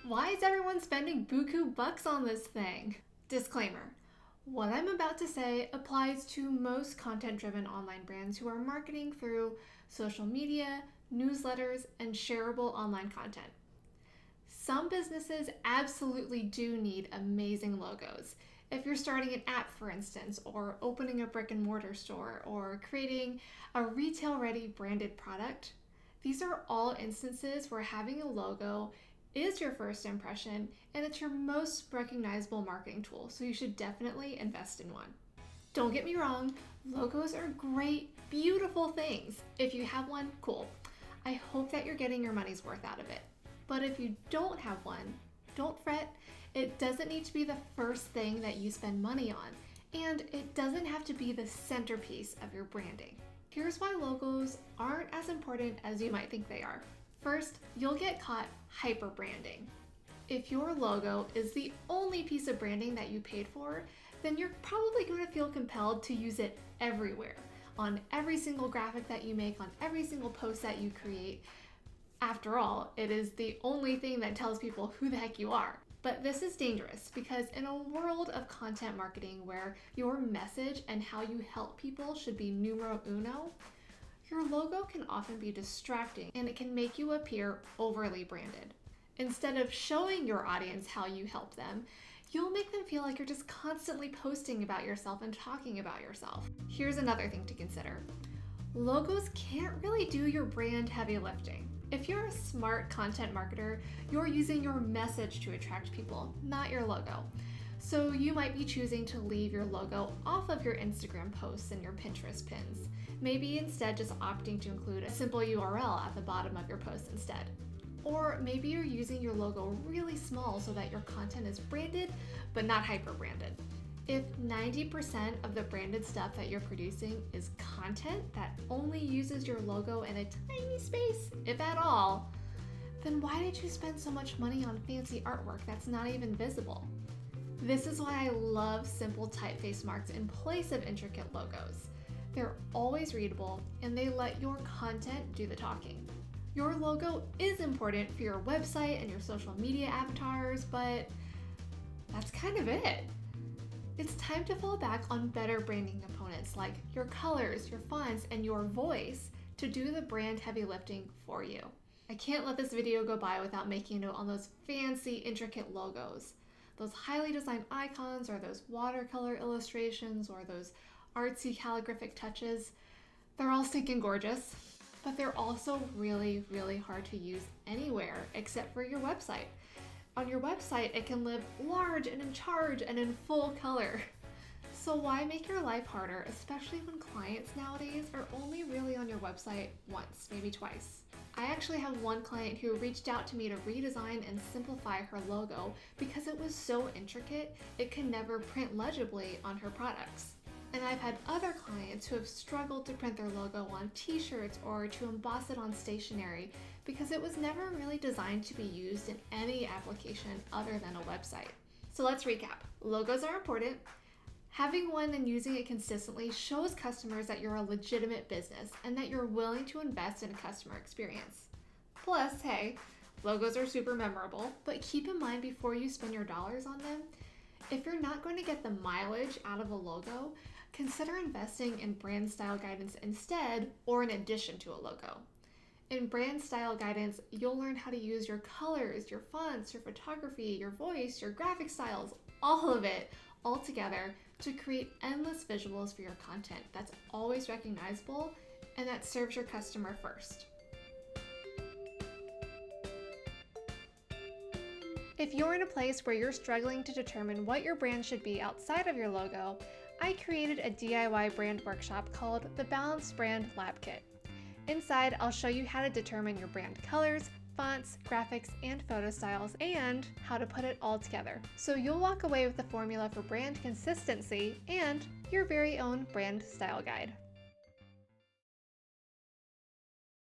Why is everyone spending buku bucks on this thing? Disclaimer. What I'm about to say applies to most content-driven online brands who are marketing through social media, newsletters, and shareable online content. Some businesses absolutely do need amazing logos. If you're starting an app, for instance, or opening a brick and mortar store, or creating a retail-ready branded product, these are all instances where having a logo is your first impression and it's your most recognizable marketing tool, so you should definitely invest in one. Don't get me wrong, logos are great, beautiful things. If you have one, cool. I hope that you're getting your money's worth out of it. But if you don't have one, don't fret. It doesn't need to be the first thing that you spend money on, and it doesn't have to be the centerpiece of your branding. Here's why logos aren't as important as you might think they are. First, you'll get caught hyper branding. If your logo is the only piece of branding that you paid for, then you're probably going to feel compelled to use it everywhere, on every single graphic that you make, on every single post that you create. After all, it is the only thing that tells people who the heck you are. But this is dangerous because in a world of content marketing where your message and how you help people should be numero uno, your logo can often be distracting and it can make you appear overly branded. Instead of showing your audience how you help them, you'll make them feel like you're just constantly posting about yourself and talking about yourself. Here's another thing to consider. Logos can't really do your brand heavy lifting. If you're a smart content marketer, you're using your message to attract people, not your logo. So you might be choosing to leave your logo off of your Instagram posts and your Pinterest pins. Maybe instead just opting to include a simple URL at the bottom of your post instead. Or maybe you're using your logo really small so that your content is branded, but not hyper branded. If 90% of the branded stuff that you're producing is content that only uses your logo in a tiny space, if at all, then why did you spend so much money on fancy artwork that's not even visible? This is why I love simple typeface marks in place of intricate logos. They're always readable and they let your content do the talking. Your logo is important for your website and your social media avatars, but that's kind of it. It's time to fall back on better branding components like your colors, your fonts, and your voice to do the brand heavy lifting for you. I can't let this video go by without making a note on those fancy, intricate logos. Those highly designed icons or those watercolor illustrations or those artsy calligraphic touches, they're all stinking gorgeous, but they're also really, really hard to use anywhere except for your website. On your website, it can live large and in charge and in full color. So why make your life harder, especially when clients nowadays are only really on your website once, maybe twice? I actually have one client who reached out to me to redesign and simplify her logo because it was so intricate it could never print legibly on her products. And I've had other clients who have struggled to print their logo on t-shirts or to emboss it on stationery because it was never really designed to be used in any application other than a website. So let's recap. Logos are important. Having one and using it consistently shows customers that you're a legitimate business and that you're willing to invest in a customer experience. Plus, hey, logos are super memorable, but keep in mind before you spend your dollars on them, if you're not going to get the mileage out of a logo, consider investing in brand style guidance instead or in addition to a logo. In brand style guidance, you'll learn how to use your colors, your fonts, your photography, your voice, your graphic styles, all of it all together to create endless visuals for your content that's always recognizable and that serves your customer first. If you're in a place where you're struggling to determine what your brand should be outside of your logo, I created a DIY brand workshop called the Balanced Brand Lab Kit. Inside, I'll show you how to determine your brand colors, fonts, graphics, and photo styles, and how to put it all together. So you'll walk away with the formula for brand consistency and your very own brand style guide.